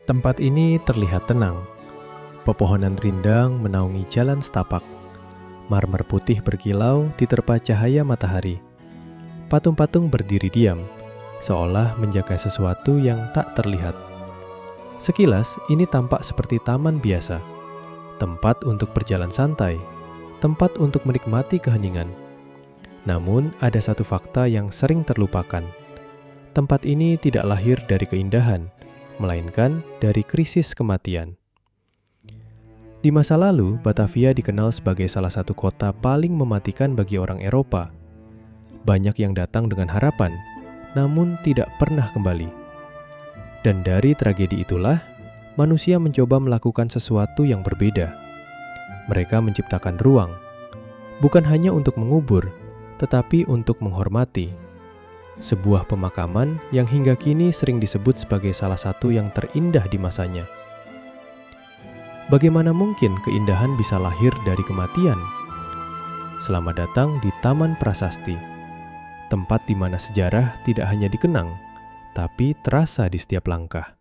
Tempat ini terlihat tenang. Pepohonan rindang menaungi jalan setapak. Marmer putih berkilau diterpa cahaya matahari. Patung-patung berdiri diam, seolah menjaga sesuatu yang tak terlihat. Sekilas, ini tampak seperti taman biasa. Tempat untuk berjalan santai, tempat untuk menikmati keheningan. Namun, ada satu fakta yang sering terlupakan. Tempat ini tidak lahir dari keindahan, melainkan dari krisis kematian. Di masa lalu, Batavia dikenal sebagai salah satu kota paling mematikan bagi orang Eropa. Banyak yang datang dengan harapan, namun tidak pernah kembali. Dan dari tragedi itulah, manusia mencoba melakukan sesuatu yang berbeda. Mereka menciptakan ruang, bukan hanya untuk mengubur, tetapi untuk menghormati. Sebuah pemakaman yang hingga kini sering disebut sebagai salah satu yang terindah di masanya. Bagaimana mungkin keindahan bisa lahir dari kematian? Selamat datang di Taman Prasasti, tempat di mana sejarah tidak hanya dikenang, tapi terasa di setiap langkah.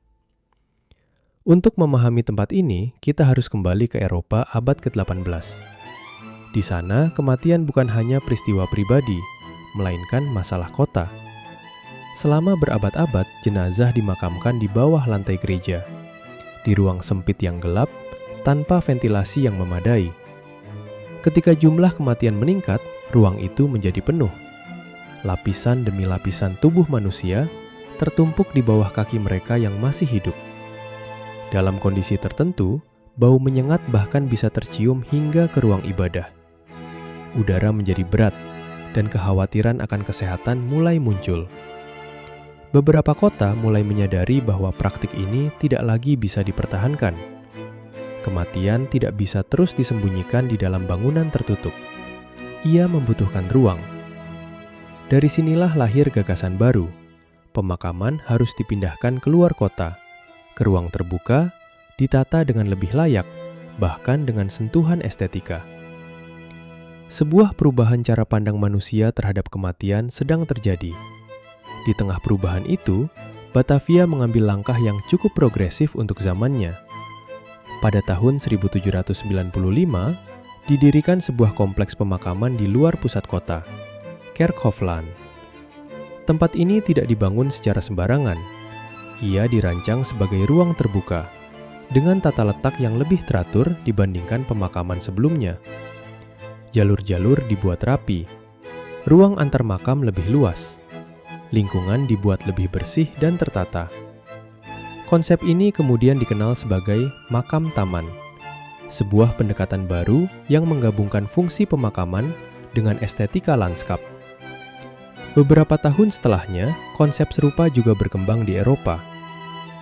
Untuk memahami tempat ini, kita harus kembali ke Eropa abad ke-18. Di sana, kematian bukan hanya peristiwa pribadi, melainkan masalah kota. Selama berabad-abad, jenazah dimakamkan di bawah lantai gereja, di ruang sempit yang gelap, tanpa ventilasi yang memadai. Ketika jumlah kematian meningkat, ruang itu menjadi penuh. Lapisan demi lapisan tubuh manusia tertumpuk di bawah kaki mereka yang masih hidup. Dalam kondisi tertentu, bau menyengat bahkan bisa tercium hingga ke ruang ibadah. Udara menjadi berat, dan kekhawatiran akan kesehatan mulai muncul. Beberapa kota mulai menyadari bahwa praktik ini tidak lagi bisa dipertahankan. Kematian tidak bisa terus disembunyikan di dalam bangunan tertutup. Ia membutuhkan ruang. Dari sinilah lahir gagasan baru. Pemakaman harus dipindahkan keluar kota, ke ruang terbuka, ditata dengan lebih layak, bahkan dengan sentuhan estetika. Sebuah perubahan cara pandang manusia terhadap kematian sedang terjadi. Di tengah perubahan itu, Batavia mengambil langkah yang cukup progresif untuk zamannya. Pada tahun 1795, didirikan sebuah kompleks pemakaman di luar pusat kota, Kerkhofland. Tempat ini tidak dibangun secara sembarangan. Ia dirancang sebagai ruang terbuka, dengan tata letak yang lebih teratur dibandingkan pemakaman sebelumnya. Jalur-jalur dibuat rapi, ruang antar makam lebih luas, lingkungan dibuat lebih bersih dan tertata. Konsep ini kemudian dikenal sebagai makam taman, sebuah pendekatan baru yang menggabungkan fungsi pemakaman dengan estetika lanskap. Beberapa tahun setelahnya, konsep serupa juga berkembang di Eropa.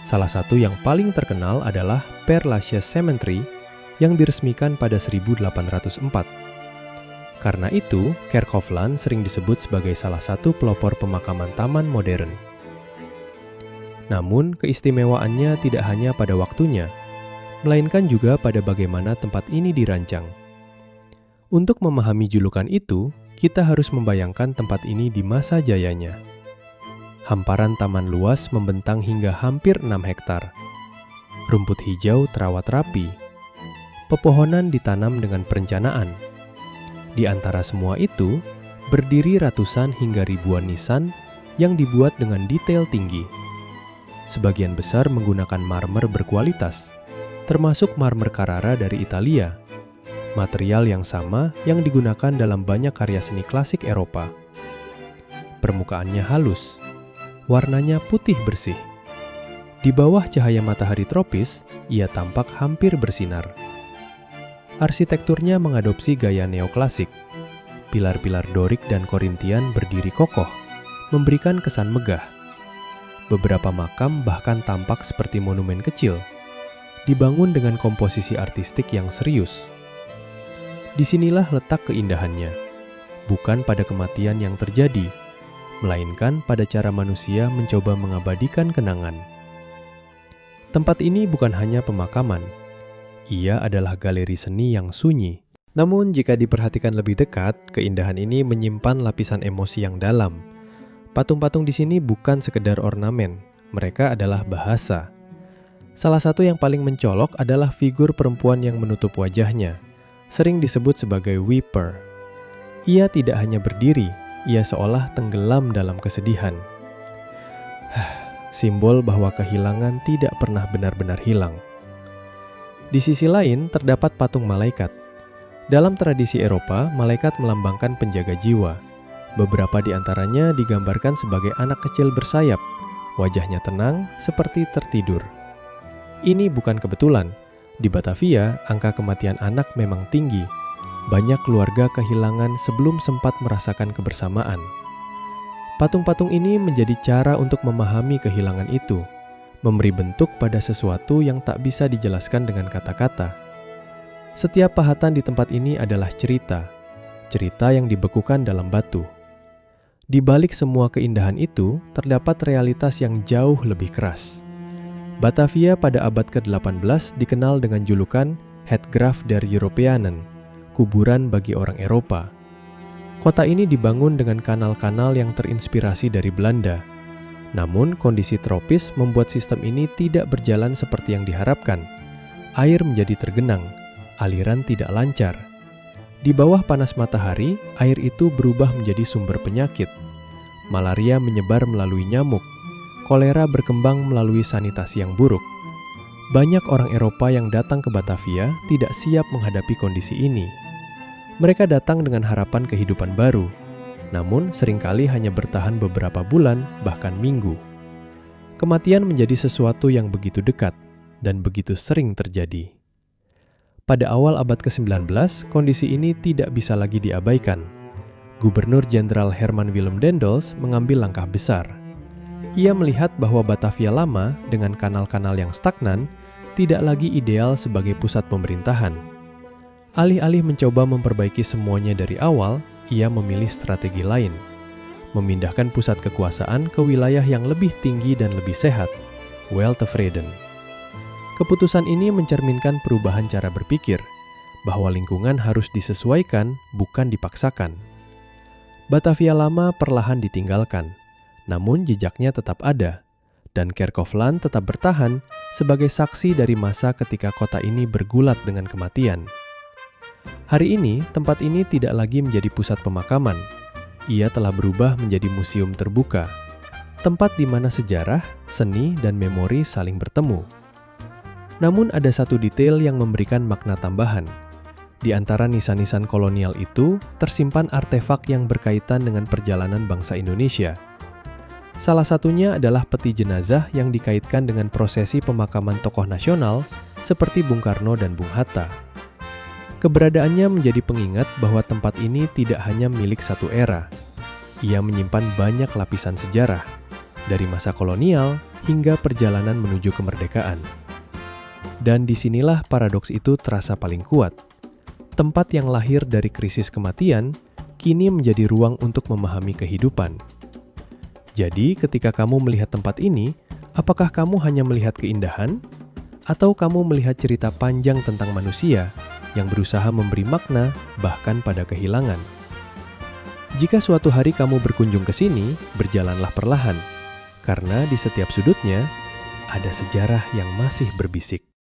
Salah satu yang paling terkenal adalah Père Lachaise Cemetery yang diresmikan pada 1804. Karena itu, Kerkhofland sering disebut sebagai salah satu pelopor pemakaman taman modern. Namun, keistimewaannya tidak hanya pada waktunya, melainkan juga pada bagaimana tempat ini dirancang. Untuk memahami julukan itu, kita harus membayangkan tempat ini di masa jayanya. Hamparan taman luas membentang hingga hampir 6 hektar. Rumput hijau terawat rapi. Pepohonan ditanam dengan perencanaan. Di antara semua itu, berdiri ratusan hingga ribuan nisan yang dibuat dengan detail tinggi. Sebagian besar menggunakan marmer berkualitas, termasuk marmer Carrara dari Italia, material yang sama yang digunakan dalam banyak karya seni klasik Eropa. Permukaannya halus, warnanya putih bersih. Di bawah cahaya matahari tropis, ia tampak hampir bersinar. Arsitekturnya mengadopsi gaya neoklasik. Pilar-pilar Dorik dan Korintian berdiri kokoh, memberikan kesan megah. Beberapa makam bahkan tampak seperti monumen kecil, dibangun dengan komposisi artistik yang serius. Disinilah letak keindahannya, bukan pada kematian yang terjadi, melainkan pada cara manusia mencoba mengabadikan kenangan. Tempat ini bukan hanya pemakaman, ia adalah galeri seni yang sunyi. Namun jika diperhatikan lebih dekat, keindahan ini menyimpan lapisan emosi yang dalam. Patung-patung di sini bukan sekedar ornamen, mereka adalah bahasa. Salah satu yang paling mencolok adalah figur perempuan yang menutup wajahnya, sering disebut sebagai weeper. Ia tidak hanya berdiri, ia seolah tenggelam dalam kesedihan. Simbol bahwa kehilangan tidak pernah benar-benar hilang. Di sisi lain, terdapat patung malaikat. Dalam tradisi Eropa, malaikat melambangkan penjaga jiwa. Beberapa di antaranya digambarkan sebagai anak kecil bersayap, wajahnya tenang seperti tertidur. Ini bukan kebetulan. Di Batavia, angka kematian anak memang tinggi. Banyak keluarga kehilangan sebelum sempat merasakan kebersamaan. Patung-patung ini menjadi cara untuk memahami kehilangan itu, memberi bentuk pada sesuatu yang tak bisa dijelaskan dengan kata-kata. Setiap pahatan di tempat ini adalah cerita yang dibekukan dalam batu. Di balik semua keindahan itu, terdapat realitas yang jauh lebih keras. Batavia pada abad ke-18 dikenal dengan julukan Heidgraf der Europeanen, kuburan bagi orang Eropa. Kota ini dibangun dengan kanal-kanal yang terinspirasi dari Belanda. Namun, kondisi tropis membuat sistem ini tidak berjalan seperti yang diharapkan. Air menjadi tergenang, aliran tidak lancar. Di bawah panas matahari, air itu berubah menjadi sumber penyakit. Malaria menyebar melalui nyamuk. Kolera berkembang melalui sanitasi yang buruk. Banyak orang Eropa yang datang ke Batavia tidak siap menghadapi kondisi ini. Mereka datang dengan harapan kehidupan baru, namun seringkali hanya bertahan beberapa bulan, bahkan minggu. Kematian menjadi sesuatu yang begitu dekat dan begitu sering terjadi. Pada awal abad ke-19, kondisi ini tidak bisa lagi diabaikan. Gubernur Jenderal Herman Willem Daendels mengambil langkah besar. Ia melihat bahwa Batavia lama dengan kanal-kanal yang stagnan tidak lagi ideal sebagai pusat pemerintahan. Alih-alih mencoba memperbaiki semuanya dari awal, ia memilih strategi lain. Memindahkan pusat kekuasaan ke wilayah yang lebih tinggi dan lebih sehat, Weltevreden. Keputusan ini mencerminkan perubahan cara berpikir, bahwa lingkungan harus disesuaikan, bukan dipaksakan. Batavia lama perlahan ditinggalkan, namun jejaknya tetap ada, dan Kerkhoffland tetap bertahan sebagai saksi dari masa ketika kota ini bergulat dengan kematian. Hari ini, tempat ini tidak lagi menjadi pusat pemakaman. Ia telah berubah menjadi museum terbuka, tempat di mana sejarah, seni, dan memori saling bertemu. Namun ada satu detail yang memberikan makna tambahan. Di antara nisan-nisan kolonial itu, tersimpan artefak yang berkaitan dengan perjalanan bangsa Indonesia. Salah satunya adalah peti jenazah yang dikaitkan dengan prosesi pemakaman tokoh nasional seperti Bung Karno dan Bung Hatta. Keberadaannya menjadi pengingat bahwa tempat ini tidak hanya milik satu era. Ia menyimpan banyak lapisan sejarah, dari masa kolonial hingga perjalanan menuju kemerdekaan. Dan disinilah paradoks itu terasa paling kuat. Tempat yang lahir dari krisis kematian, kini menjadi ruang untuk memahami kehidupan. Jadi, ketika kamu melihat tempat ini, apakah kamu hanya melihat keindahan? Atau kamu melihat cerita panjang tentang manusia yang berusaha memberi makna bahkan pada kehilangan? Jika suatu hari kamu berkunjung ke sini, berjalanlah perlahan, karena di setiap sudutnya ada sejarah yang masih berbisik.